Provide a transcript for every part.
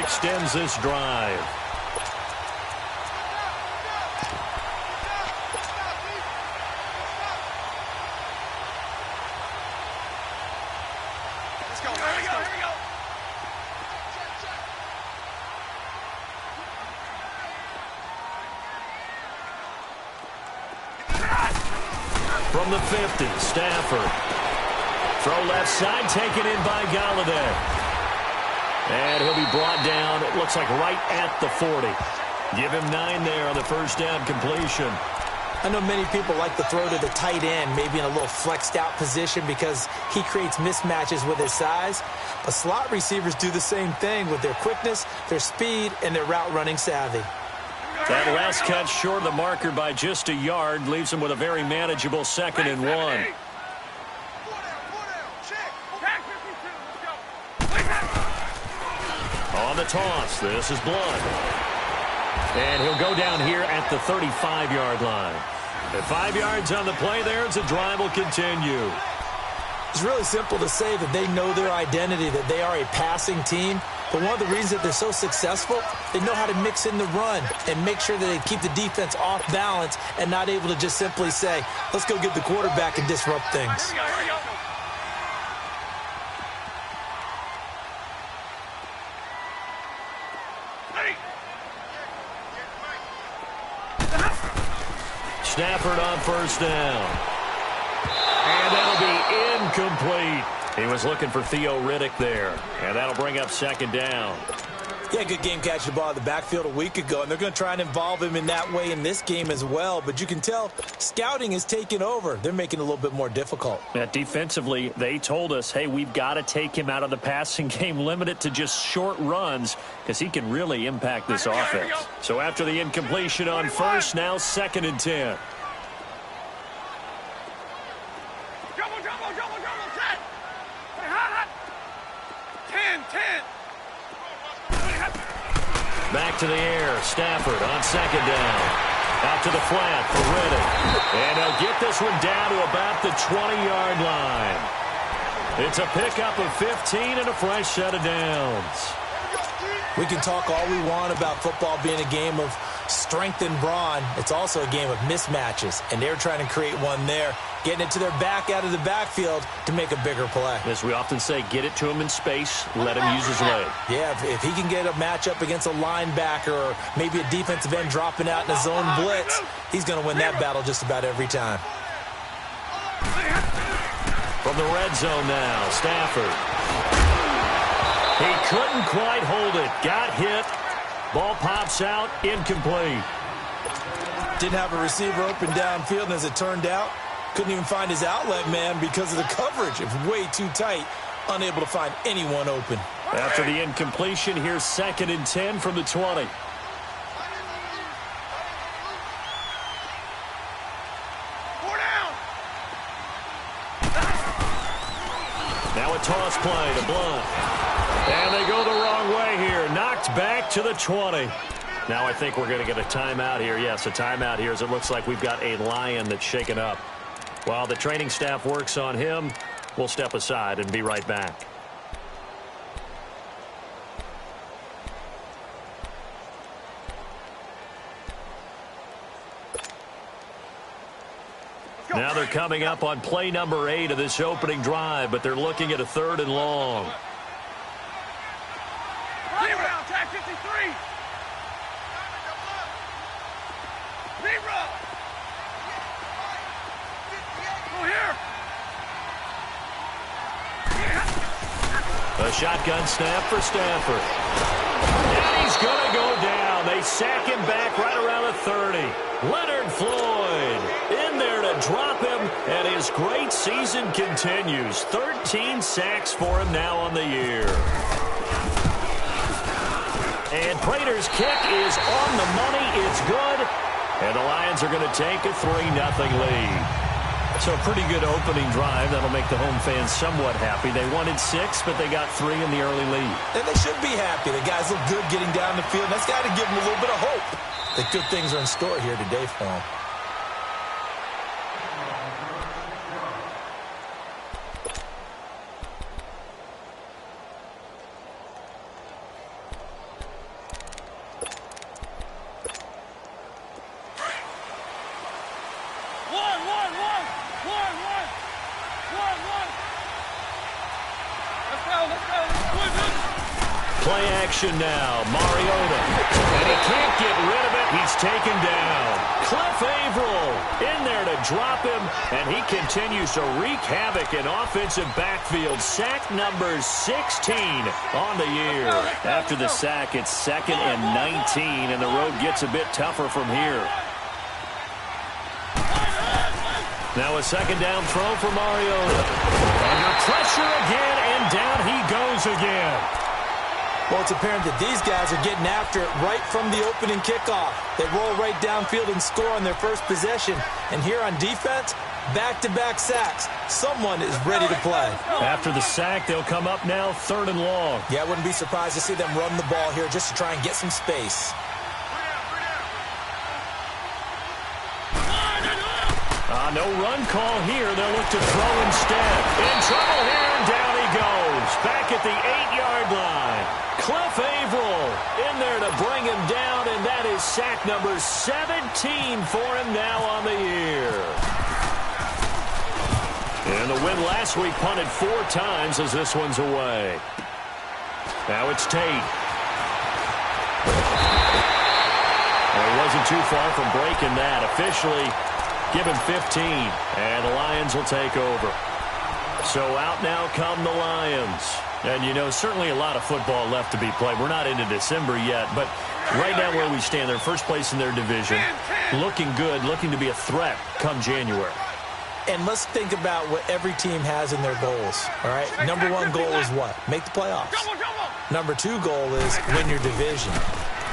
extends this drive. From the 50, Stafford. Throw left side, taken in by Galladay. And he'll be brought down, it looks like right at the 40. Give him 9 there on the first down completion. I know many people like to throw to the tight end, maybe in a little flexed out position because he creates mismatches with his size. But slot receivers do the same thing with their quickness, their speed, and their route running savvy. That last catch short of the marker by just a yard leaves him with a very manageable 2nd and 1. On the toss, this is Blunt. And he'll go down here at the 35-yard line. At 5 yards on the play there, the drive will continue. It's really simple to say that they know their identity, that they are a passing team. But one of the reasons that they're so successful, they know how to mix in the run and make sure that they keep the defense off balance and not able to just simply say, let's go get the quarterback and disrupt things. Stafford on first down. And that'll be incomplete. He was looking for Theo Riddick there. And that'll bring up 2nd down. Yeah, good game catching the ball in the backfield a week ago, and they're going to try and involve him in that way in this game as well. But you can tell scouting is taking over. They're making it a little bit more difficult. Yeah, defensively, they told us, hey, we've got to take him out of the passing game, limit it to just short runs, because he can really impact this offense. So after the incompletion on first, now 2nd and 10. Back to the air, Stafford on 2nd down. Out to the flat for Riddick. And he'll get this one down to about the 20-yard line. It's a pickup of 15 and a fresh set of downs. We can talk all we want about football being a game of strength and brawn. It's also a game of mismatches, and they're trying to create one there, getting it to their back out of the backfield to make a bigger play. As we often say, get it to him in space, let him use his leg. Yeah, if he can get a matchup against a linebacker or maybe a defensive end dropping out in a zone blitz, he's going to win that battle just about every time. From the red zone now, Stafford. He couldn't quite hold it. Got hit. Ball pops out. Incomplete. Didn't have a receiver open downfield, and as it turned out, couldn't even find his outlet man because of the coverage. It was way too tight. Unable to find anyone open. After the incompletion, here's 2nd and 10 from the 20. Now a toss play to Blunt. And they go the wrong way here. Knocked back to the 20. Now I think we're going to get a timeout here. Yes, a timeout here as it looks like we've got a Lion that's shaken up. While the training staff works on him, we'll step aside and be right back. Now they're coming up on play number 8 of this opening drive, but they're looking at a 3rd and long. Around, tag 53. Zero. Go here. A shotgun snap for Stafford. And he's going to go down. They sack him back right around the 30. Leonard Floyd in there to drop him, and his great season continues. 13 sacks for him now on the year. And Prater's kick is on the money. It's good. And the Lions are going to take a 3-0 lead. So a pretty good opening drive. That'll make the home fans somewhat happy. They wanted 6, but they got 3 in the early lead. And they should be happy. The guys look good getting down the field. That's got to give them a little bit of hope that good things are in store here today for them. Play action now. Mariota. And he can't get rid of it. He's taken down. Cliff Averill in there to drop him. And he continues to wreak havoc in offensive backfield. Sack number 16 on the year. After the sack, it's 2nd and 19. And the road gets a bit tougher from here. Now a 2nd down throw for Mariota. Under pressure again, and down he goes again. Well, it's apparent that these guys are getting after it right from the opening kickoff. They roll right downfield and score on their first possession. And here on defense, back-to-back sacks. Someone is ready to play. After the sack, they'll come up now 3rd and long. Yeah, I wouldn't be surprised to see them run the ball here just to try and get some space. No run call here. They'll look to throw instead. In trouble here, and down he goes. Back at the 8-yard line. Cliff Averill in there to bring him down, and that is sack number 17 for him now on the year. And the win last week punted 4 times as this one's away. Now it's Tate. Well, he wasn't too far from breaking that. Officially, give him 15, and the Lions will take over. So out now come the Lions. And, you know, certainly a lot of football left to be played. We're not into December yet, but right now where we stand, they're first place in their division, looking good, looking to be a threat come January. And let's think about what every team has in their goals, all right? Number 1 goal is what? Make the playoffs. Number 2 goal is win your division.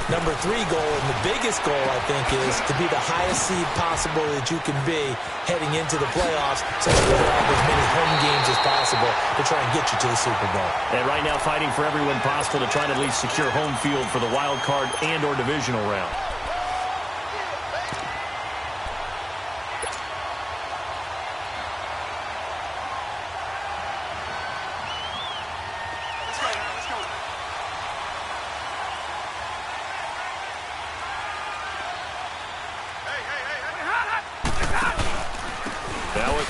Number 3 goal, and the biggest goal, I think, is to be the highest seed possible that you can be heading into the playoffs, so that you have as many home games as possible to try and get you to the Super Bowl. And right now fighting for every win possible to try to at least secure home field for the wild card and or divisional round.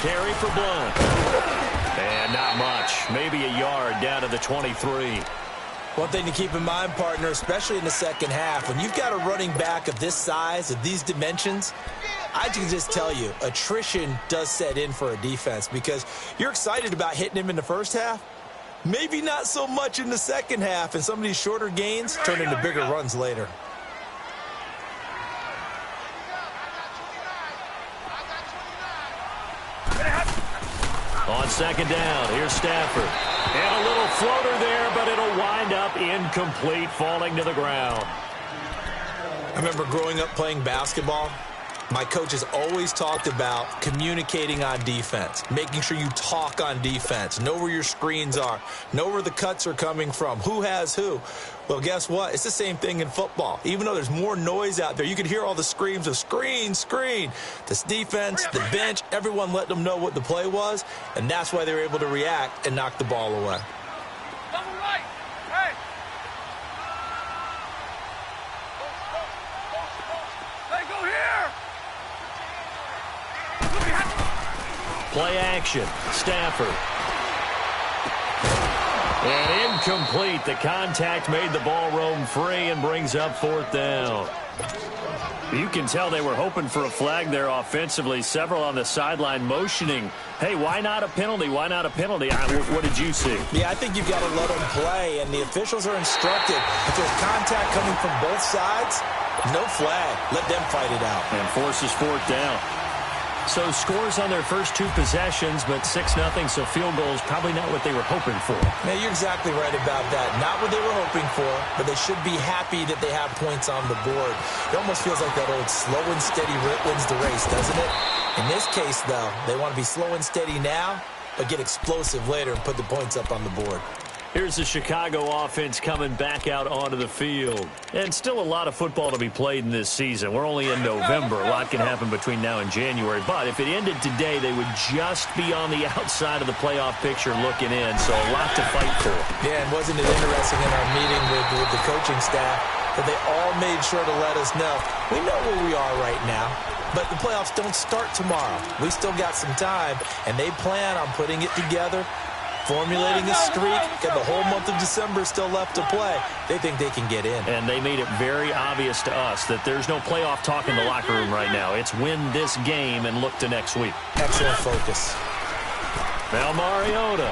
Carry for Blunt. And not much. Maybe a yard down to the 23. One thing to keep in mind, partner, especially in the second half, when you've got a running back of this size, of these dimensions, I can just tell you, attrition does set in for a defense because you're excited about hitting him in the first half. Maybe not so much in the second half, and some of these shorter gains turn into bigger runs later. On 2nd down, here's Stafford. And a little floater there, but it'll wind up incomplete, falling to the ground. I remember growing up playing basketball. My coaches always talked about communicating on defense, making sure you talk on defense, know where your screens are, know where the cuts are coming from, who has who. Well, guess what? It's the same thing in football. Even though there's more noise out there, you can hear all the screams of screen, screen. This defense, the bench, everyone let them know what the play was, and that's why they were able to react and knock the ball away. Double right. Hey. Hey, go here. Play action. Stafford. And incomplete. The contact made the ball roam free and brings up 4th down. You can tell they were hoping for a flag there offensively. Several on the sideline motioning, hey, why not a penalty? Why not a penalty? What did you see? Yeah, I think you've got to let them play, and the officials are instructed. If there's contact coming from both sides, no flag. Let them fight it out. And forces 4th down. So scores on their first 2 possessions, but 6-0, so field goals probably not what they were hoping for. Yeah, you're exactly right about that. Not what they were hoping for, but they should be happy that they have points on the board. It almost feels like that old slow and steady wins the race, doesn't it? In this case, though, they want to be slow and steady now, but get explosive later and put the points up on the board. Here's the Chicago offense coming back out onto the field. And still a lot of football to be played in this season. We're only in November. A lot can happen between now and January. But if it ended today, they would just be on the outside of the playoff picture looking in. So a lot to fight for. Yeah, and wasn't it interesting in our meeting with the coaching staff that they all made sure to let us know, we know where we are right now, but the playoffs don't start tomorrow. We still got some time, and they plan on putting it together formulating a streak. Got the whole month of December still left to play. They think they can get in. And they made it very obvious to us that there's no playoff talk in the locker room right now. It's win this game and look to next week. Excellent focus. Now Mariota.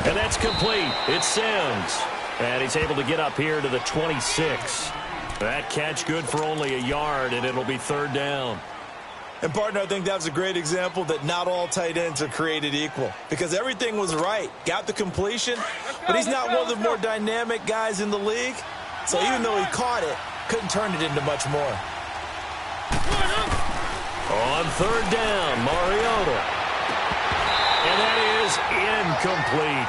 And that's complete. It's Sims. And he's able to get up here to the 26. That catch good for only a yard, and it'll be 3rd down. And, partner, I think that's a great example that not all tight ends are created equal. Because everything was right. Got the completion, but he's not one of the more dynamic guys in the league. So even though he caught it, couldn't turn it into much more. On 3rd down, Mariota. And that is incomplete.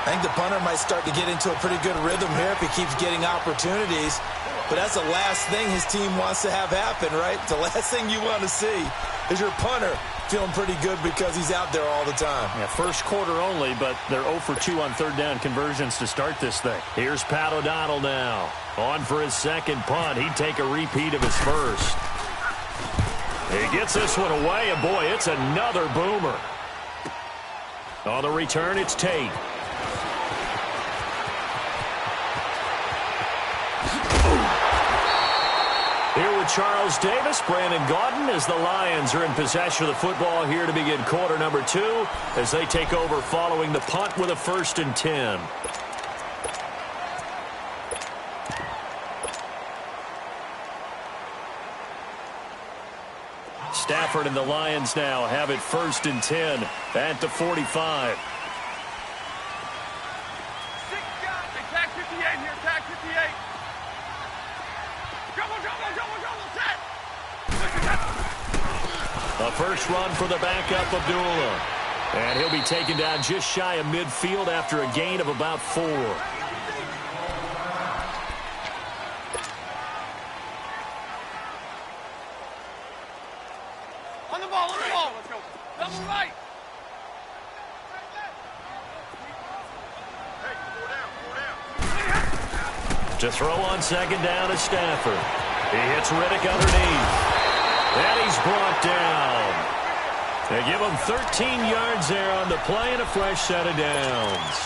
I think the punter might start to get into a pretty good rhythm here if he keeps getting opportunities. But that's the last thing his team wants to have happen, right? The last thing you want to see is your punter feeling pretty good because he's out there all the time. Yeah, first quarter only, but they're 0 for 2 on 3rd down conversions to start this thing. Here's Pat O'Donnell now. On for his 2nd punt. He'd take a repeat of his first. He gets this one away, and boy, it's another boomer. On the return, it's Tate. Here with Charles Davis, Brandon Gaudin, as the Lions are in possession of the football here to begin quarter number 2 as they take over following the punt with a 1st and 10. Stafford and the Lions now have it 1st and 10 at the 45. Tag 58 here, tag 58. A first run for the backup, Abdullah. And he'll be taken down just shy of midfield after a gain of about 4. On the ball, let's go. Double right. To throw on 2nd down is Stafford. He hits Riddick underneath. And he's brought down. They give him 13 yards there on the play and a fresh set of downs.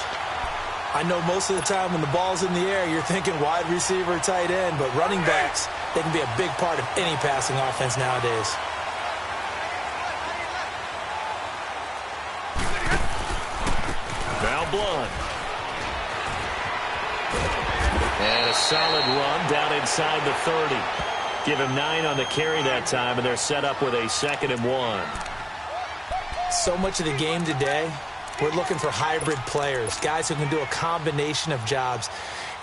I know most of the time when the ball's in the air, you're thinking wide receiver, tight end, but running backs, they can be a big part of any passing offense nowadays. Now Blunt. And a solid run down inside the 30. Give him 9 on the carry that time, and they're set up with a 2nd and 1. So much of the game today, we're looking for hybrid players, guys who can do a combination of jobs.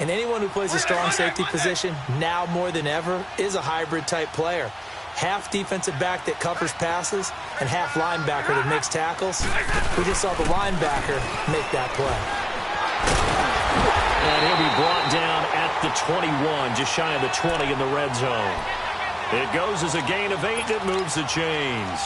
And anyone who plays a strong safety position, now more than ever, is a hybrid-type player. Half defensive back that covers passes and half linebacker that makes tackles. We just saw the linebacker make that play. And he'll be brought down at the 21, just shy of the 20 in the red zone. It goes as a gain of 8 that moves the chains.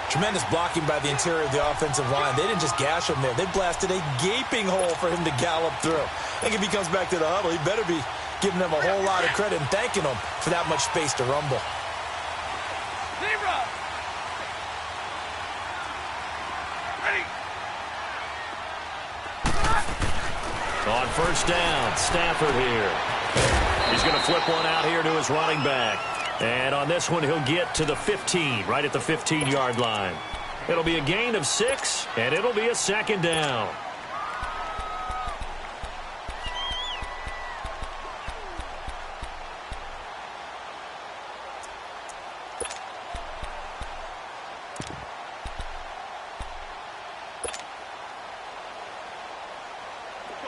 Tremendous blocking by the interior of the offensive line. They didn't just gash him there. They blasted a gaping hole for him to gallop through. I think if he comes back to the huddle, he better be giving them a whole lot of credit and thanking them for that much space to rumble. Zebra. Ready. On 1st down, Stafford here. He's going to flip one out here to his running back. And on this one, he'll get to the 15, right at the 15-yard line. It'll be a gain of 6, and it'll be a 2nd down.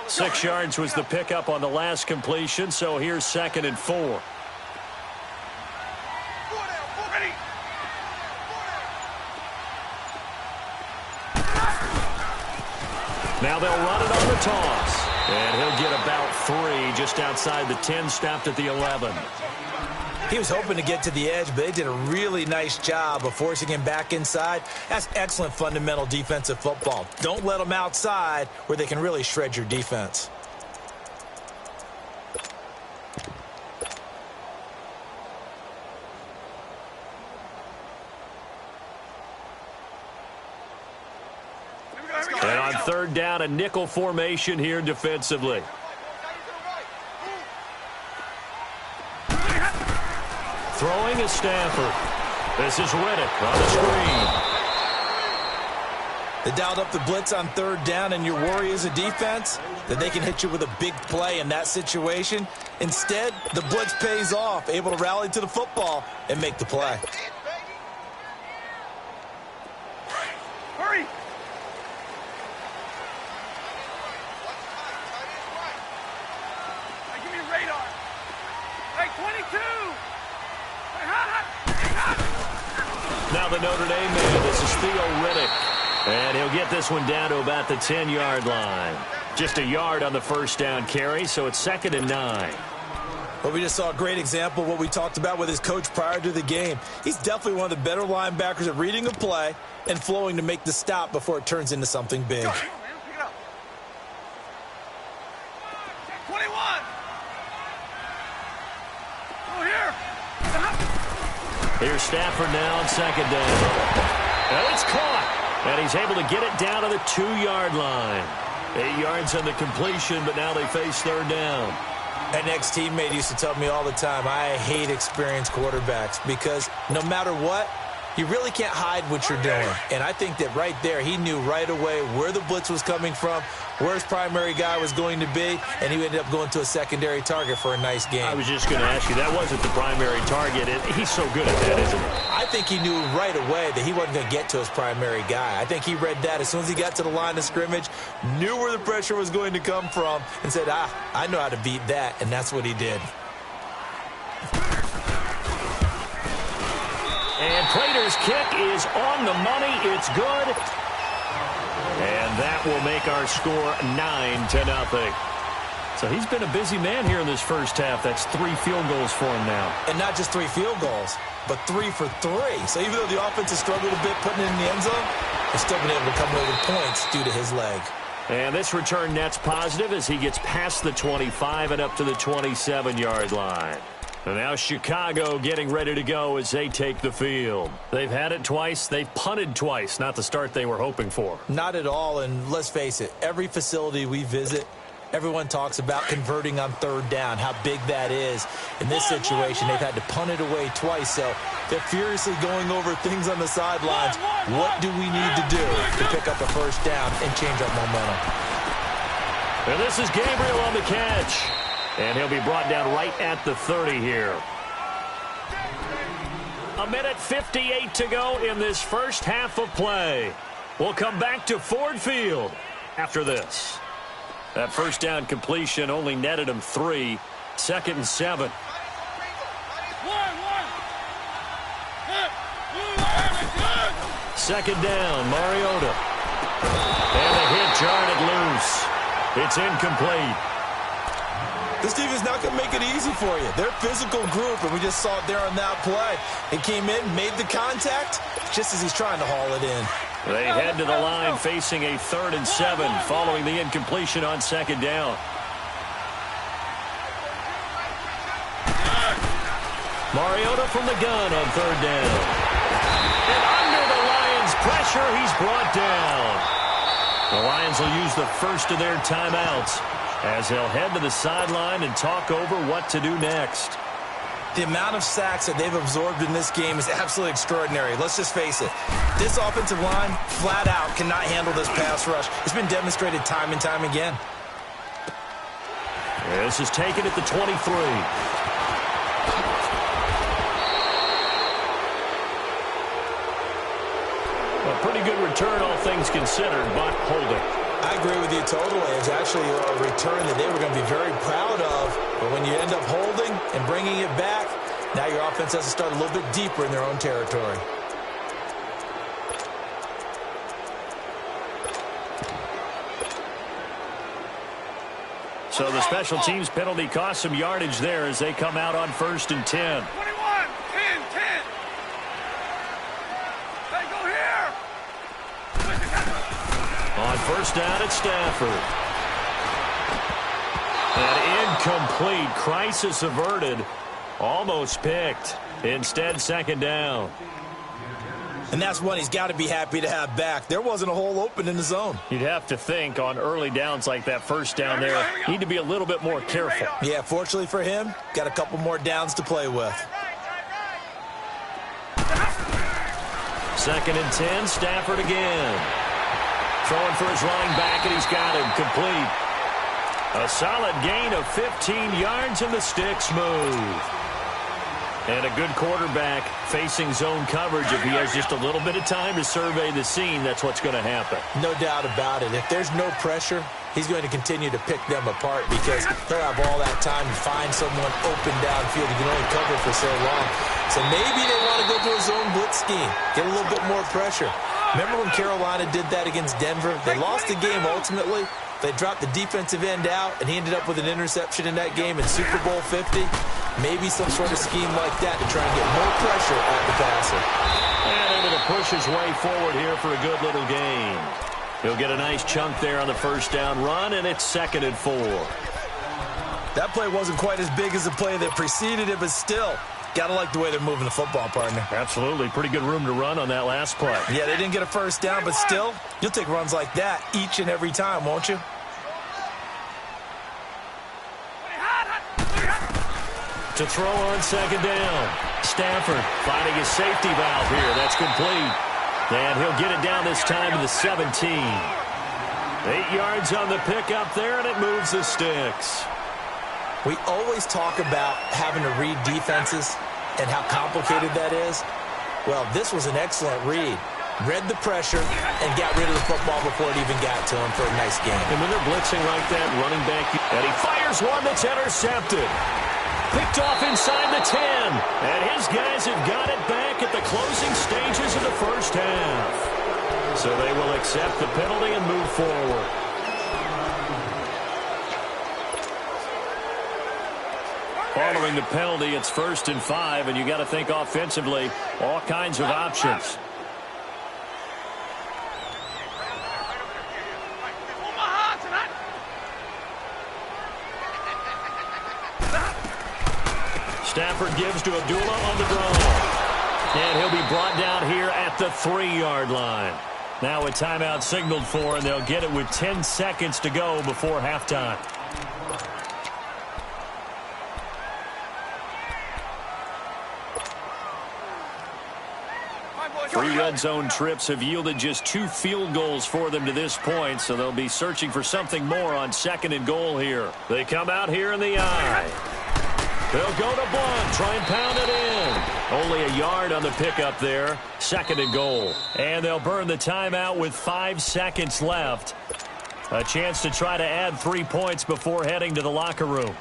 Six yards was the pickup on the last completion, so here's 2nd and 4. Now they'll run it on the toss. And he'll get about 3 just outside the 10, stopped at the 11. He was hoping to get to the edge, but they did a really nice job of forcing him back inside. That's excellent fundamental defensive football. Don't let them outside where they can really shred your defense. And on third down, a nickel formation here defensively. Throwing is Stafford. This is Riddick on the screen. They dialed up the blitz on third down, and your worry as a defense that they can hit you with a big play in that situation. Instead, the blitz pays off, able to rally to the football and make the play. Hurry! Hey, give me radar. Hey, 22! Hey, hot! Now the Notre Dame man, this is Theo Riddick. And he'll get this one down to about the 10-yard line. Just a yard on the first down carry, so it's 2nd and 9. Well, we just saw a great example of what we talked about with his coach prior to the game. He's definitely one of the better linebackers at reading a play and flowing to make the stop before it turns into something big. Go, man. Pick it up. 21! Oh, here! Here's Stafford now on 2nd down. And it's caught. And he's able to get it down to the 2-yard line. 8 yards on the completion, but now they face third down. An ex-teammate used to tell me all the time, I hate experienced quarterbacks because no matter what, you really can't hide what you're doing. And I think that right there, he knew right away where the blitz was coming from, where his primary guy was going to be, and he ended up going to a secondary target for a nice game. I was just going to ask you, that wasn't the primary target. He's so good at that, isn't he? I think he knew right away that he wasn't going to get to his primary guy. I think he read that as soon as he got to the line of scrimmage, knew where the pressure was going to come from, and said, I know how to beat that, and that's what he did. And Prater's kick is on the money. It's good. And that will make our score 9-0. So he's been a busy man here in this first half. That's 3 field goals for him now. And not just 3 field goals, but 3 for 3. So even though the offense has struggled a bit putting it in the end zone, they've still been able to come away with points due to his leg. And this return net's positive as he gets past the 25 and up to the 27-yard line. And now Chicago getting ready to go as they take the field. They've had it twice. They've punted twice. Not the start they were hoping for. Not at all. And let's face it, every facility we visit, everyone talks about converting on third down, how big that is. In this situation, they've had to punt it away twice. So they're furiously going over things on the sidelines. What do we need to do to pick up a first down and change our momentum? And this is Gabriel on the catch. And he'll be brought down right at the 30 here. 1:58 to go in this first half of play. We'll come back to Ford Field after this. That first down completion only netted him 3. 2nd and 7. Second down, Mariota. And the hit jarred it loose. It's incomplete. This team is not going to make it easy for you. They're a physical group, and we just saw it there on that play. He came in, made the contact, just as he's trying to haul it in. They head to the line facing a 3rd and 7 following the incompletion on 2nd down. Mariota from the gun on 3rd down. And under the Lions' pressure, he's brought down. The Lions will use the first of their timeouts as they'll head to the sideline and talk over what to do next. The amount of sacks that they've absorbed in this game is absolutely extraordinary. Let's just face it. This offensive line, flat out, cannot handle this pass rush. It's been demonstrated time and time again. This is taken at the 23. A pretty good return, all things considered, but holding. I agree with you totally. It's actually a return that they were going to be very proud of. But when you end up holding and bringing it back, now your offense has to start a little bit deeper in their own territory. So the special teams penalty cost some yardage there as they come out on 1st and 10. 21, 10, 10. Hey, go here. On 1st down, it's Stafford. An incomplete, crisis averted, almost picked. Instead, 2nd down. And that's one he's got to be happy to have back. There wasn't a hole open in the zone. You'd have to think on early downs like that first down there, need to be a little bit more careful. Yeah, fortunately for him, got a couple more downs to play with. 2nd and 10, Stafford again. Throwing for his running back, and he's got him complete. A solid gain of 15 yards, and the sticks move. And a good quarterback facing zone coverage. If he has just a little bit of time to survey the scene, that's what's going to happen. No doubt about it. If there's no pressure, he's going to continue to pick them apart because he'll have all that time to find someone open downfield. He can only cover for so long. So maybe they want to go to a zone blitz scheme, get a little bit more pressure. Remember when Carolina did that against Denver? They lost the game ultimately. They dropped the defensive end out, and he ended up with an interception in that game in Super Bowl 50. Maybe some sort of scheme like that to try and get more pressure at the passer. And able to push his way forward here for a good little gain. He'll get a nice chunk there on the first down run, and it's 2nd and 4. That play wasn't quite as big as the play that preceded it, but still, got to like the way they're moving the football, partner. Absolutely. Pretty good room to run on that last play. Yeah, they didn't get a first down, but still, you'll take runs like that each and every time, won't you? To throw on 2nd down. Stafford finding his safety valve here. That's complete. And he'll get it down this time to the 17. 8 yards on the pickup there, and it moves the sticks. We always talk about having to read defenses and how complicated that is. Well, this was an excellent read. Read the pressure and got rid of the football before it even got to him for a nice game. And when they're blitzing like that, running back, and he fires one that's intercepted. Picked off inside the 10. And his guys have got it back at the closing stages of the first half. So they will accept the penalty and move forward. Following the penalty, it's 1st and 5, and you got to think offensively, all kinds of options. Stafford gives to Abdullah on the draw. And he'll be brought down here at the 3-yard line. Now a timeout signaled for, and they'll get it with 10 seconds to go before halftime. 3 red zone trips have yielded just 2 field goals for them to this point, so they'll be searching for something more on 2nd and goal here. They come out here in the eye. They'll go to Blunt, try and pound it in. Only a yard on the pickup there. 2nd and goal. And they'll burn the timeout with 5 seconds left. A chance to try to add 3 points before heading to the locker room.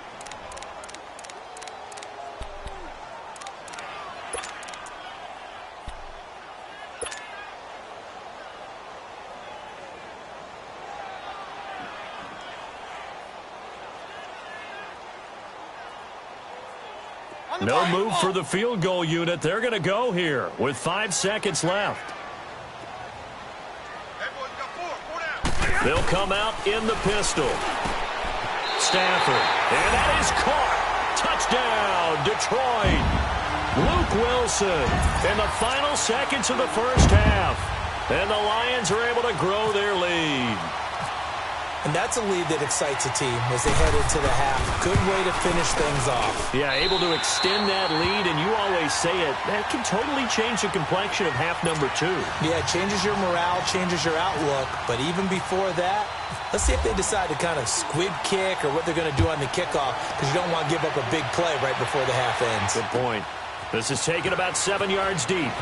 No move for the field goal unit. They're going to go here with 5 seconds left. They'll come out in the pistol. Stafford. And that is caught. Touchdown, Detroit. Luke Wilson in the final seconds of the first half. And the Lions are able to grow their lead. And that's a lead that excites a team as they head into the half. Good way to finish things off. Yeah, able to extend that lead, and you always say it, that can totally change the complexion of half number 2. Yeah, it changes your morale, changes your outlook. But even before that, let's see if they decide to kind of squib kick or what they're going to do on the kickoff, because you don't want to give up a big play right before the half ends. Good point. This is taken about 7 yards deep.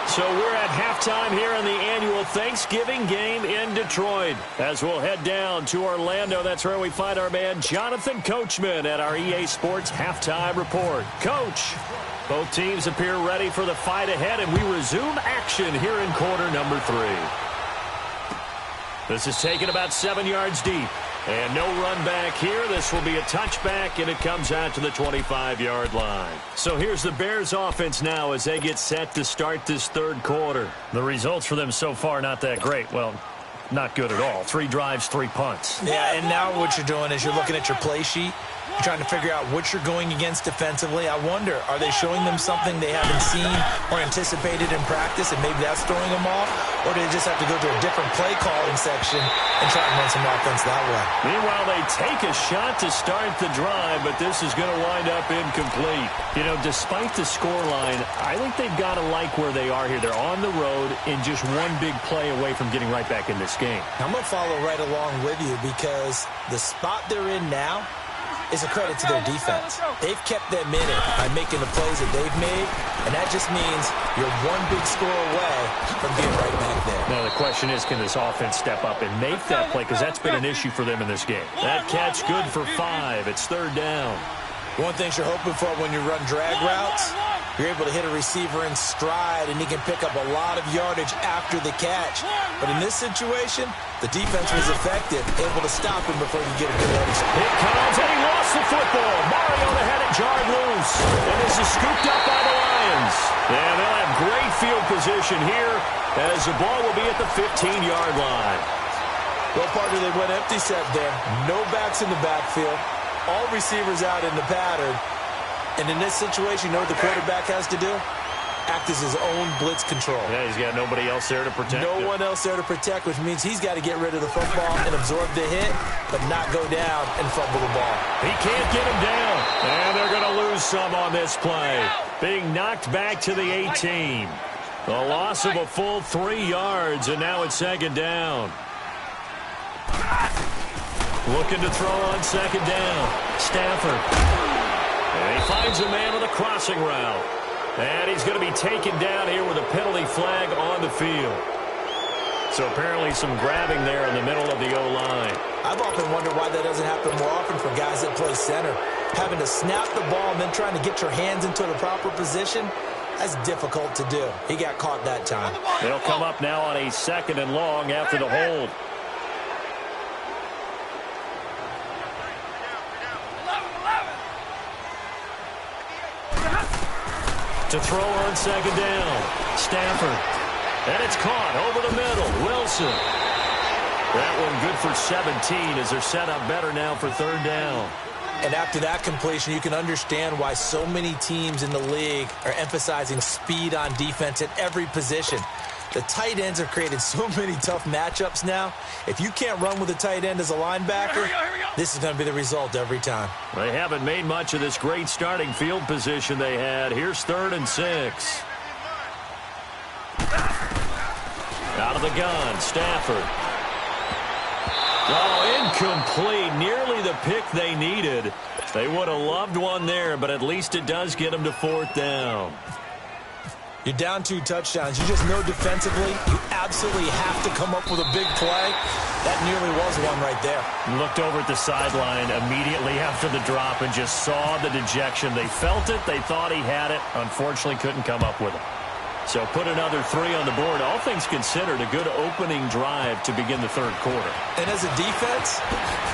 So we're at halftime here in the annual Thanksgiving game in Detroit. As we'll head down to Orlando, that's where we find our man Jonathan Coachman at our EA Sports Halftime Report. Coach, both teams appear ready for the fight ahead, and we resume action here in quarter number 3. This is taken about 7 yards deep. And no run back here. This will be a touchback, and it comes out to the 25-yard line. So here's the Bears offense now as they get set to start this third quarter. The results for them so far not that great. Well, not good at all. 3 drives, 3 punts. Yeah, and now what you're doing is you're looking at your play sheet, You're trying to figure out what you're going against defensively. I wonder, are they showing them something they haven't seen or anticipated in practice, and maybe that's throwing them off? Or do they just have to go to a different play calling section and try and run some offense that way? Meanwhile, they take a shot to start the drive, but this is going to wind up incomplete. You know, despite the scoreline, I think they've got to like where they are here. They're on the road in just one big play away from getting right back in this game. I'm going to follow right along with you because the spot they're in now is a credit to their defense. They've kept them in it by making the plays that they've made, and that just means you're one big score away from being right back there. Now, the question is, can this offense step up and make that play? Because that's been an issue for them in this game. That catch good for 5. It's 3rd down. One thing you're hoping for when you run drag routes, you're able to hit a receiver in stride, and he can pick up a lot of yardage after the catch. But in this situation, the defense was effective, able to stop him before you get a good edge. Here comes, and he lost the football. Mariota had it jarred loose, and this is scooped up by the Lions. And they'll have great field position here as the ball will be at the 15-yard line. Well, partner, they went empty set there. No backs in the backfield. All receivers out in the pattern. And in this situation, you know what the quarterback has to do? Act as his own blitz control. Yeah, he's got nobody else there to protect him. No one else there to protect, which means he's got to get rid of the football and absorb the hit, but not go down and fumble the ball. He can't get him down. And they're going to lose some on this play. Being knocked back to the 18. A loss of a full 3 yards, and now it's 2nd down. Looking to throw on 2nd down. Stafford. And he finds a man on the crossing route. And he's going to be taken down here with a penalty flag on the field. So apparently some grabbing there in the middle of the O-line. I've often wondered why that doesn't happen more often for guys that play center. Having to snap the ball and then trying to get your hands into the proper position, that's difficult to do. He got caught that time. They'll come up now on a 2nd and long after the hold. To throw on 2nd down. Stafford. And it's caught over the middle. Wilson. That one good for 17 as they're set up better now for 3rd down. And after that completion, you can understand why so many teams in the league are emphasizing speed on defense at every position. The tight ends have created so many tough matchups now. If you can't run with a tight end as a linebacker, this is going to be the result every time. They haven't made much of this great starting field position they had. Here's 3rd and 6. Out of the gun, Stafford. Oh, incomplete. Nearly the pick they needed. They would have loved one there, but at least it does get them to 4th down. You're down 2 touchdowns. You just know defensively you absolutely have to come up with a big play. That nearly was one right there. Looked over at the sideline immediately after the drop and just saw the dejection. They felt it. They thought he had it. Unfortunately, couldn't come up with it. So put another 3 on the board. All things considered, a good opening drive to begin the 3rd quarter. And as a defense,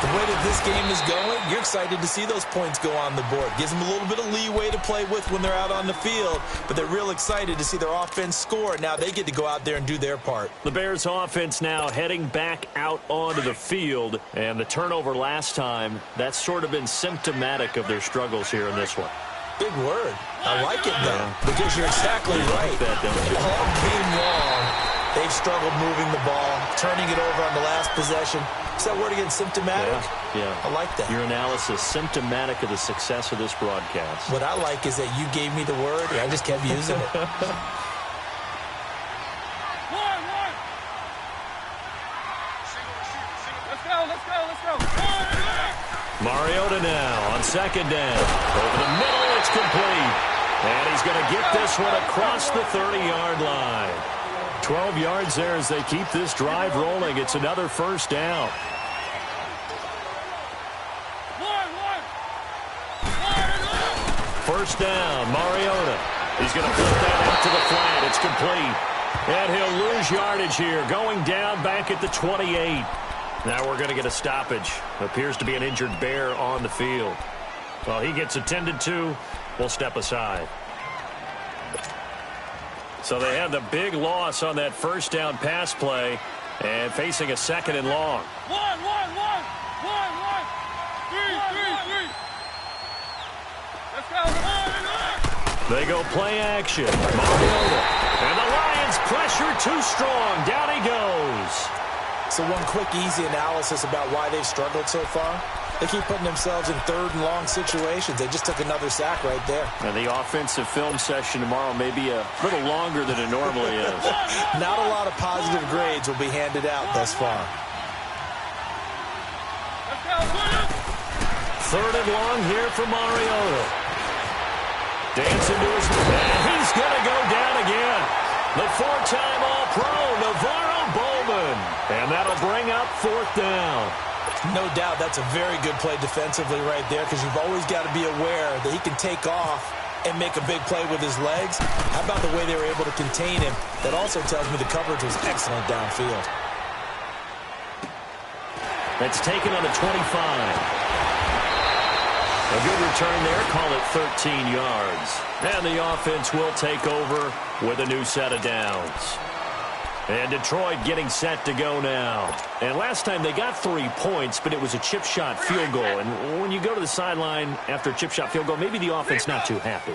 the way that this game is going, you're excited to see those points go on the board. Gives them a little bit of leeway to play with when they're out on the field, but they're real excited to see their offense score. Now they get to go out there and do their part. The Bears offense now heading back out onto the field, and the turnover last time, that's sort of been symptomatic of their struggles here in this one. Big word. I like it, though, because you're exactly right. All game long, they've struggled moving the ball, turning it over on the last possession. Is that word again, symptomatic? Yeah. I like that. Your analysis, symptomatic of the success of this broadcast. What I like is that you gave me the word, and I just kept using it. Let's go. Mariota now on 2nd down. Over the middle, it's complete. And he's going to get this one across the 30-yard line. 12 yards there as they keep this drive rolling. It's another 1st down. First down, Mariota. He's going to flip that out to the flat. It's complete. And he'll lose yardage here, going down back at the 28. Now we're going to get a stoppage. Appears to be an injured Bear on the field. Well, he gets attended to. We'll step aside. So they had the big loss on that 1st down pass play and facing a 2nd and long. They go play action. Mariota. And the Lions pressure too strong. Down he goes. So one quick, easy analysis about why they've struggled so far. They keep putting themselves in third and long situations. They just took another sack right there. And the offensive film session tomorrow may be a little longer than it normally is. Not a lot of positive grades will be handed out thus far. Third and long here for Mariota. Dancing to his man. He's going to go down again. The four-time All-Pro, Navarro Bowman. And that'll bring up fourth down. No doubt that's a very good play defensively right there, because you've always got to be aware that he can take off and make a big play with his legs. How about the way they were able to contain him? That also tells me the coverage was excellent downfield. That's taken on the 25. A good return there. Call it 13 yards. And the offense will take over with a new set of downs. And Detroit getting set to go now. And last time they got 3 points, but it was a chip shot field goal. And when you go to the sideline after a chip shot field goal, maybe the offense not too happy.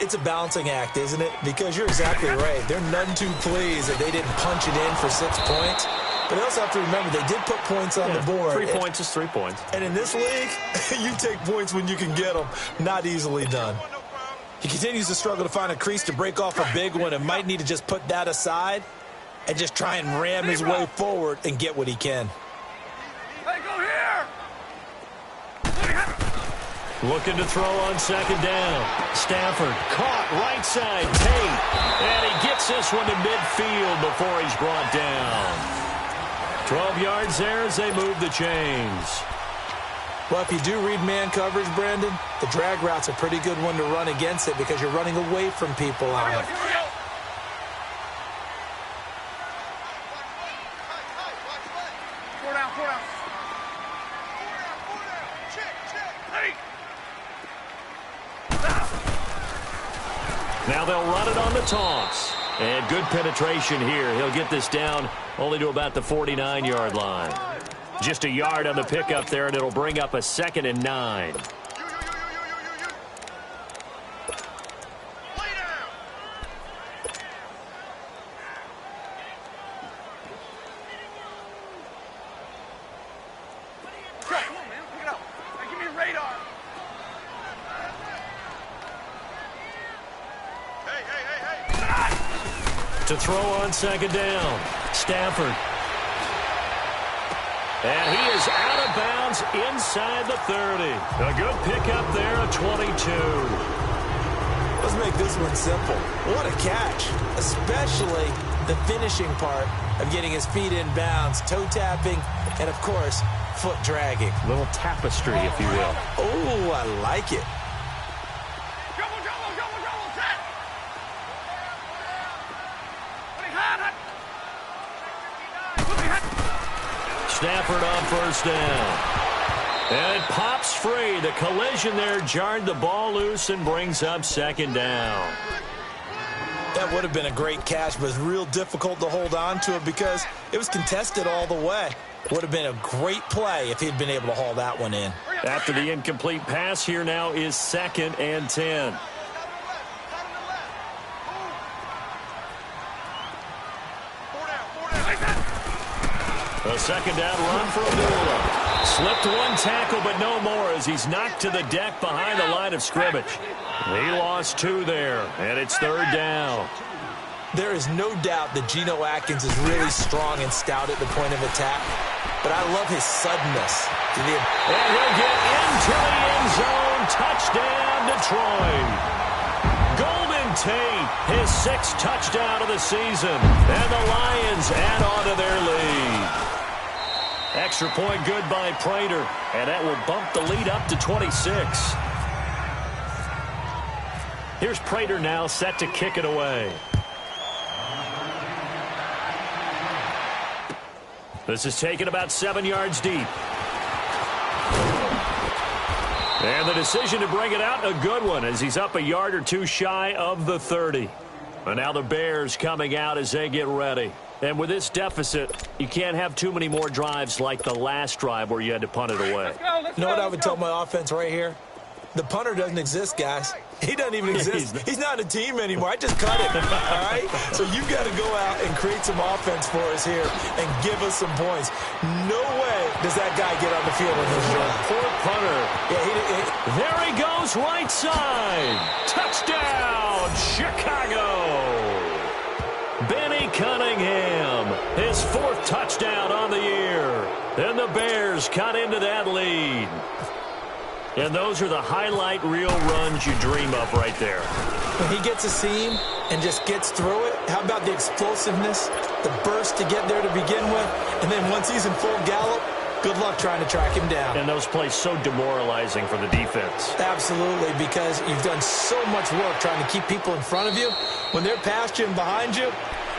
It's a balancing act, isn't it? Because you're exactly right. They're none too pleased that they didn't punch it in for 6 points. But they also have to remember they did put points on the board. 3 points is 3 points. And in this league, you take points when you can get them. Not easily done. He continues to struggle to find a crease to break off a big one and might need to just put that aside and just try and ram his way forward and get what he can. Hey, go here! Looking to throw on second down. Stafford caught right side. Tate. And he gets this one to midfield before he's brought down. 12 yards there as they move the chains. Well, if you do read man coverage, Brandon, the drag route's a pretty good one to run against it because you're running away from people on it. Now they'll run it on the toss. And good penetration here. He'll get this down only to about the 49-yard line. Just a yard on the pickup there, and it'll bring up a 2nd and 9. To throw on second down. Stafford. And he is out of bounds inside the 30. A good pickup there, a 22. Let's make this one simple. What a catch, especially the finishing part of getting his feet in bounds, toe tapping, and, of course, foot dragging. Little tapestry, if you will. Oh, I like it. Stafford on first down. And it pops free. The collision there jarred the ball loose and brings up second down. That would have been a great catch, but it's real difficult to hold on to it because it was contested all the way. Would have been a great play if he'd been able to haul that one in. After the incomplete pass, here now is 2nd and 10. A second down run for Abdullah. Slipped one tackle, but no more as he's knocked to the deck behind the line of scrimmage. He lost 2 there, and it's 3rd down. There is no doubt that Geno Atkins is really strong and stout at the point of attack, but I love his suddenness. And he'll get into the end zone. Touchdown, Detroit. Golden Tate, his 6th touchdown of the season, and the Lions add on to their lead. Extra point good by Prater, and that will bump the lead up to 26. Here's Prater now set to kick it away. This is taken about 7 yards deep. And the decision to bring it out, a good one, as he's up a yard or 2 shy of the 30. And now the Bears coming out as they get ready. And with this deficit, you can't have too many more drives like the last drive where you had to punt it away. You know what I would tell my offense right here? The punter doesn't exist, guys. He doesn't even exist. He's not a team anymore. I just cut him, all right? So you've got to go out and create some offense for us here and give us some points. No way does that guy get on the field in this drive. Poor punter. Yeah, there he goes, right side. Touchdown, Chicago. Benny Cunningham, his 4th touchdown on the year. And the Bears cut into that lead. And those are the highlight reel runs you dream of right there. When he gets a seam and just gets through it, how about the explosiveness, the burst to get there to begin with, and then once he's in full gallop, good luck trying to track him down. And those plays so demoralizing for the defense. Absolutely, because you've done so much work trying to keep people in front of you. When they're past you and behind you,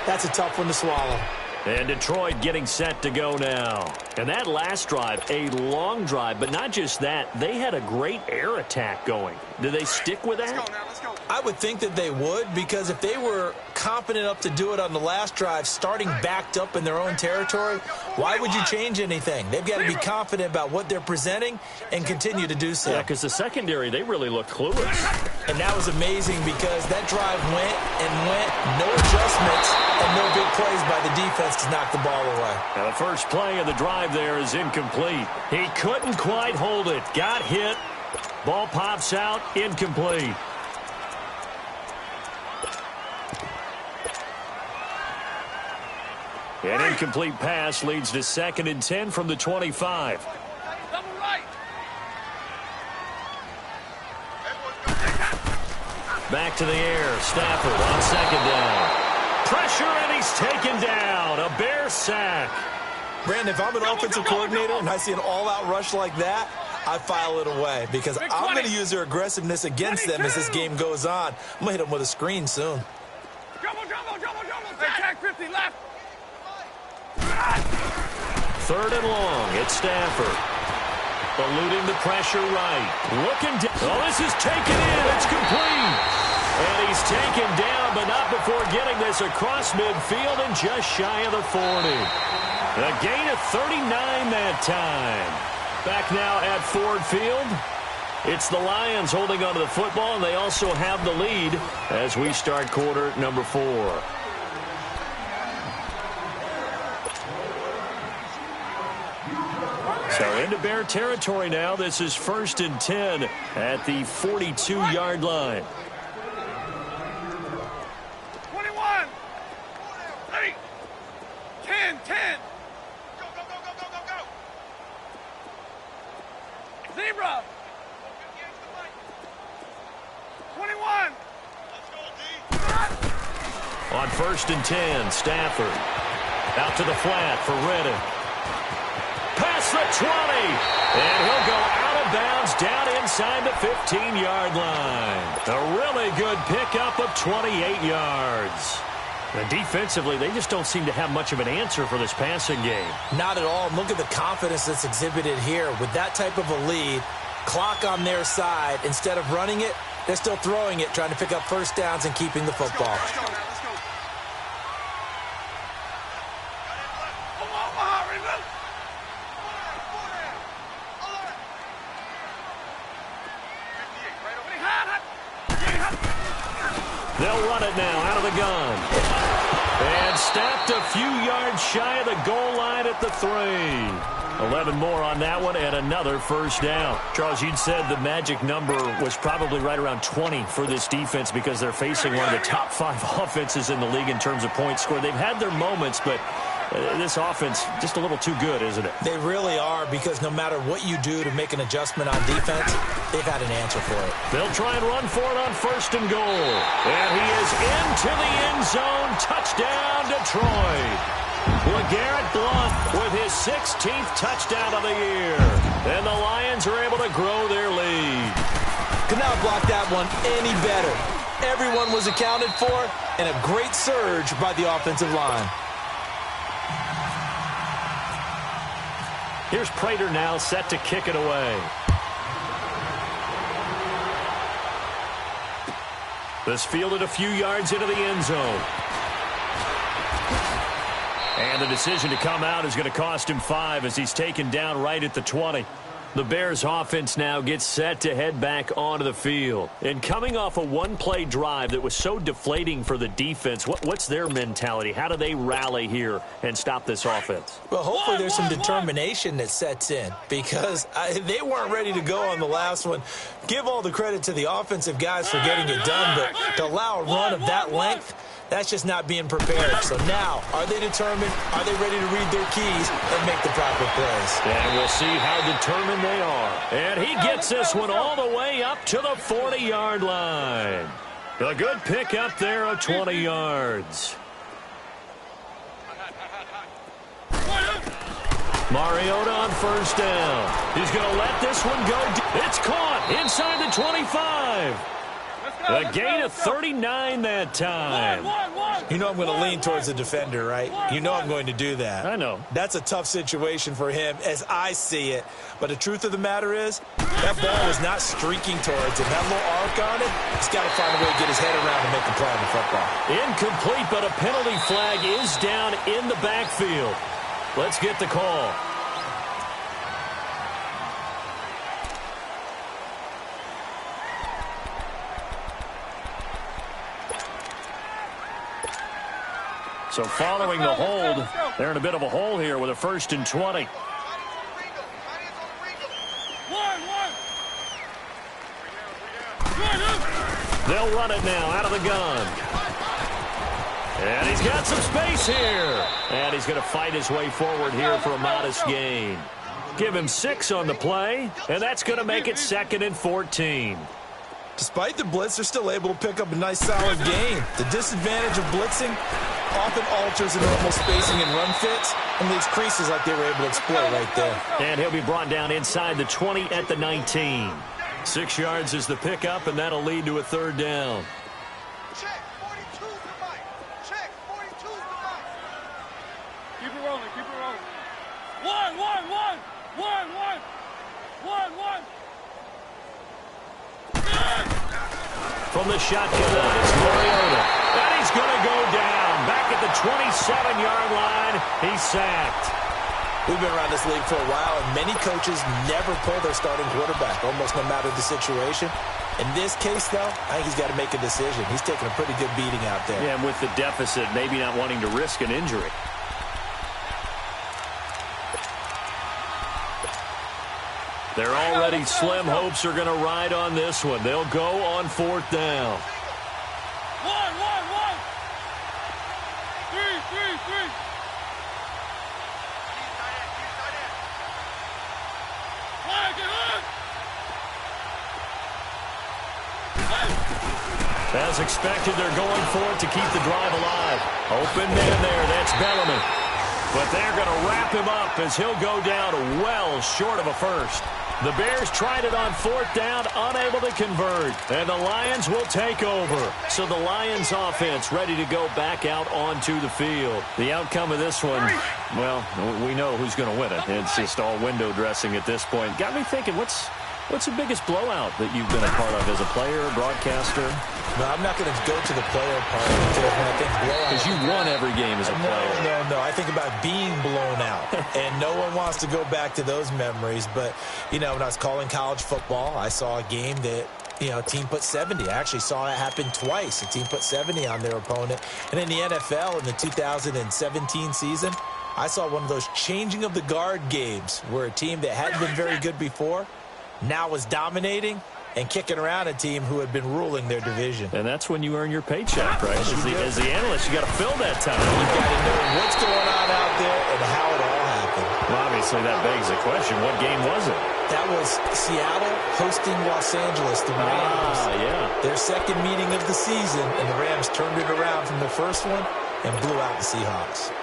that's a tough one to swallow. And Detroit getting set to go now. And that last drive, a long drive, but not just that. They had a great air attack going. Do they stick with that? Let's go now, let's go. I would think that they would, because if they were confident enough to do it on the last drive, starting backed up in their own territory, why would you change anything? They've got to be confident about what they're presenting and continue to do so. Yeah, because the secondary, they really look clueless. And that was amazing because that drive went and went, no adjustments, and no big plays by the defense to knock the ball away. Now the first play of the drive there is incomplete. He couldn't quite hold it. Got hit. Ball pops out. Incomplete. An incomplete pass leads to 2nd and 10 from the 25. Double right. Back to the air. Stafford on 2nd down. Pressure, and he's taken down. A Bear sack. Brandon, if I'm an offensive coordinator and I see an all-out rush like that, I file it away because I'm going to use their aggressiveness against them as this game goes on. I'm going to hit them with a screen soon. Jumbo. Hey, tag 50 left. 3rd and long. It's Stafford. Eluding the pressure right. Looking down. Oh, this is taken in. It's complete. And he's taken down, but not before getting this across midfield and just shy of the 40. A gain of 39 that time. Back now at Ford Field. It's the Lions holding onto the football, and they also have the lead as we start quarter number 4. So into Bear territory now. This is 1st and 10 at the 42-yard line. 21. 3. 10. Go. Zebra. 21. On 1st and 10, Stafford out to the flat for Reddick. Past the 20, and he'll go out of bounds down inside the 15-yard line. A really good pickup of 28 yards. And defensively, they just don't seem to have much of an answer for this passing game. Not at all. Look at the confidence that's exhibited here. With that type of a lead, clock on their side, instead of running it, they're still throwing it, trying to pick up first downs and keeping the football. Let's go. Omaha, Raven. They'll run it now out of the gun. And stopped a few yards shy of the goal line at the 3. 11 more on that one and another first down. Charles, you'd said the magic number was probably right around 20 for this defense because they're facing one of the top 5 offenses in the league in terms of points scored. They've had their moments, but this offense just a little too good, isn't it? They really are, because no matter what you do to make an adjustment on defense, they've had an answer for it. They'll try and run for it on 1st and goal. And he is into the end zone. Touchdown, Detroit. LeGarrette Blount with his 16th touchdown of the year. And the Lions are able to grow their lead. Could not block that one any better. Everyone was accounted for, and a great surge by the offensive line. Here's Prater now set to kick it away. This fielded a few yards into the end zone. And the decision to come out is going to cost him 5 as he's taken down right at the 20. The Bears offense now gets set to head back onto the field. And coming off a one-play drive that was so deflating for the defense, what's their mentality? How do they rally here and stop this offense? Well, hopefully there's some determination that sets in because they weren't ready to go on the last one. Give all the credit to the offensive guys for getting it done, but to allow a run of that length, that's just not being prepared. So now, are they determined? Are they ready to read their keys and make the proper plays? And we'll see how determined they are. And he gets this one all the way up to the 40-yard line. A good pick up there of 20 yards. Mariota on first down. He's going to let this one go. It's caught inside the 25. A gain of 39 that time. You know I'm going to lean towards the defender, right? You know I'm going to do that. I know. That's a tough situation for him as I see it. But the truth of the matter is, that ball is not streaking towards him. That little arc on it, he's got to find a way to get his head around and make a play on the football. Incomplete, but a penalty flag is down in the backfield. Let's get the call. So following the hold, they're in a bit of a hole here with a 1st and 20. They'll run it now out of the gun. And he's got some space here. And he's going to fight his way forward here for a modest gain. Give him 6 on the play, and that's going to make it 2nd and 14. Despite the blitz, they're still able to pick up a nice solid gain. The disadvantage of blitzing often alters the normal spacing and run fits and leaves creases like they were able to exploit right there. And he'll be brought down inside the 20 at the 19. 6 yards is the pickup, and that'll lead to a 3rd down. Check, 42's the mic. Check, 42's the mic. Keep it rolling, keep it rolling. One. From the shotgun, it's Mariota. And he's going to go down. Back at the 27-yard line, he's sacked. We've been around this league for a while, and many coaches never pull their starting quarterback, almost no matter the situation. In this case, though, I think he's got to make a decision. He's taking a pretty good beating out there. Yeah, and with the deficit, maybe not wanting to risk an injury. They're already slim hopes are going to ride on this one. They'll go on 4th down. One. Three. As expected, they're going for it to keep the drive alive. Open man there, that's Bellamy. But they're going to wrap him up as he'll go down well short of a first. The Bears tried it on 4th down, unable to convert. And the Lions will take over. So the Lions offense ready to go back out onto the field. The outcome of this one, well, we know who's going to win it. It's just all window dressing at this point. Got me thinking, what's the biggest blowout that you've been a part of as a player, broadcaster? No, I'm not going to go to the player part because when I think blowout. Because you won every game as a player. No. I think about being blown out. And no one wants to go back to those memories. But, when I was calling college football, I saw a game that, a team put 70. I actually saw it happen twice. A team put 70 on their opponent. And in the NFL in the 2017 season, I saw one of those changing of the guard games where a team that hadn't been very good before now was dominating and kicking around a team who had been ruling their division. And that's when you earn your paycheck, right? As the analyst, you got to fill that time. You've got to know what's going on out there and how it all happened. Well, obviously, that begs the question, what game was it? That was Seattle hosting Los Angeles, the Rams. Yeah. Their second meeting of the season, and the Rams turned it around from the first one and blew out the Seahawks.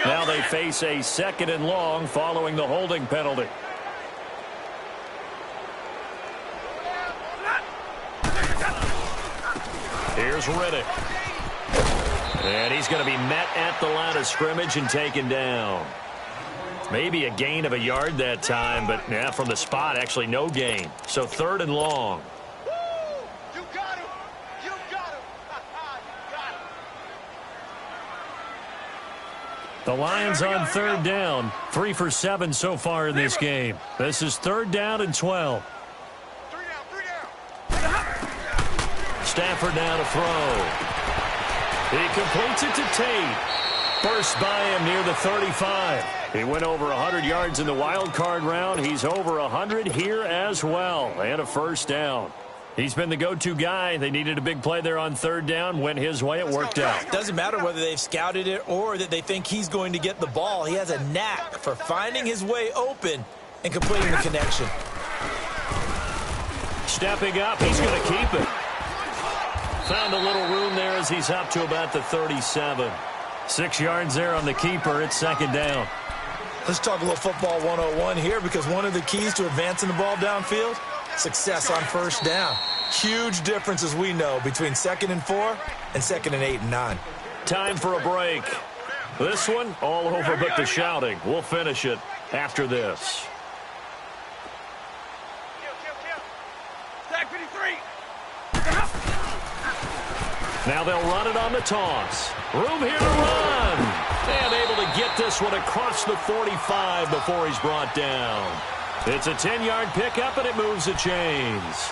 Now they face a 2nd and long following the holding penalty. Here's Riddick. And he's going to be met at the line of scrimmage and taken down. Maybe a gain of a yard that time, but from the spot, actually no gain. So 3rd and long. You got him. You got him. You got him. The Lions on third down. 3 for 7 so far in this game. This is 3rd down and 12. Three down. Stafford now to throw. He completes it to Tate. Burst by him near the 35. He went over 100 yards in the wild card round. He's over 100 here as well. And a first down. He's been the go-to guy. They needed a big play there on 3rd down. Went his way. It worked out. Doesn't matter whether they've scouted it or that they think he's going to get the ball. He has a knack for finding his way open and completing the connection. Stepping up. He's going to keep it. Found a little room there as he's up to about the 37. 6 yards there on the keeper. It's 2nd down. Let's talk a little football 101 here, because one of the keys to advancing the ball downfield, success on 1st down. Huge difference, as we know, between 2nd and 4 and 2nd and 8 and 9. Time for a break. This one all over but the shouting. We'll finish it after this. Tag 53. Now they'll run it on the toss. Room here to run. And able to get this one across the 45 before he's brought down. It's a 10-yard pickup, and it moves the chains.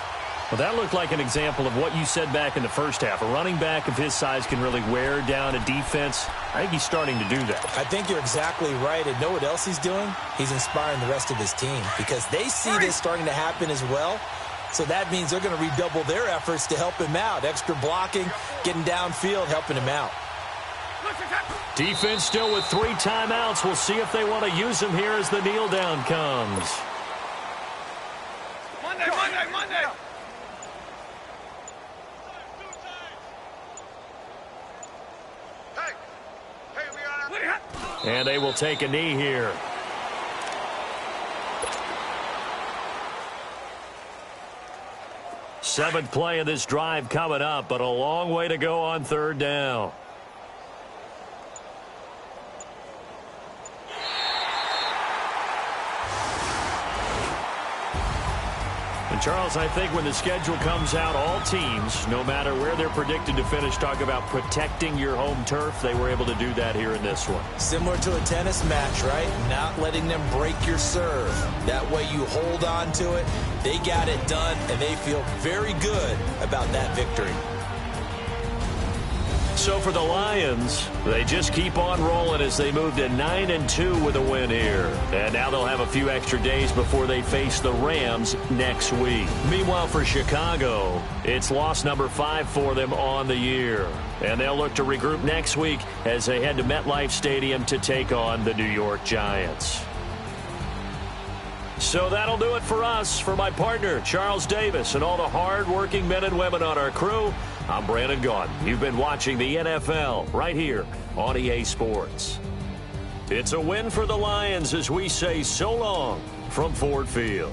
Well, that looked like an example of what you said back in the first half. A running back of his size can really wear down a defense. I think he's starting to do that. I think you're exactly right. And know what else he's doing? He's inspiring the rest of his team, because they see this starting to happen as well. So that means they're going to redouble their efforts to help him out. Extra blocking, getting downfield, helping him out. Defense still with 3 timeouts. We'll see if they want to use them here as the kneel down comes. Monday. Hey, we got. And they will take a knee here. Seventh play of this drive coming up, but a long way to go on 3rd down. And Charles, I think when the schedule comes out, all teams, no matter where they're predicted to finish, talk about protecting your home turf. They were able to do that here in this one. Similar to a tennis match, right? Not letting them break your serve. That way you hold on to it. They got it done, and they feel very good about that victory. So for the Lions, they just keep on rolling as they move to 9-2 with a win here. And now they'll have a few extra days before they face the Rams next week. Meanwhile, for Chicago, it's loss number 5 for them on the year. And they'll look to regroup next week as they head to MetLife Stadium to take on the New York Giants. So that'll do it for us. For my partner, Charles Davis, and all the hard-working men and women on our crew, I'm Brandon Gaudin. You've been watching the NFL right here on EA Sports. It's a win for the Lions as we say so long from Ford Field.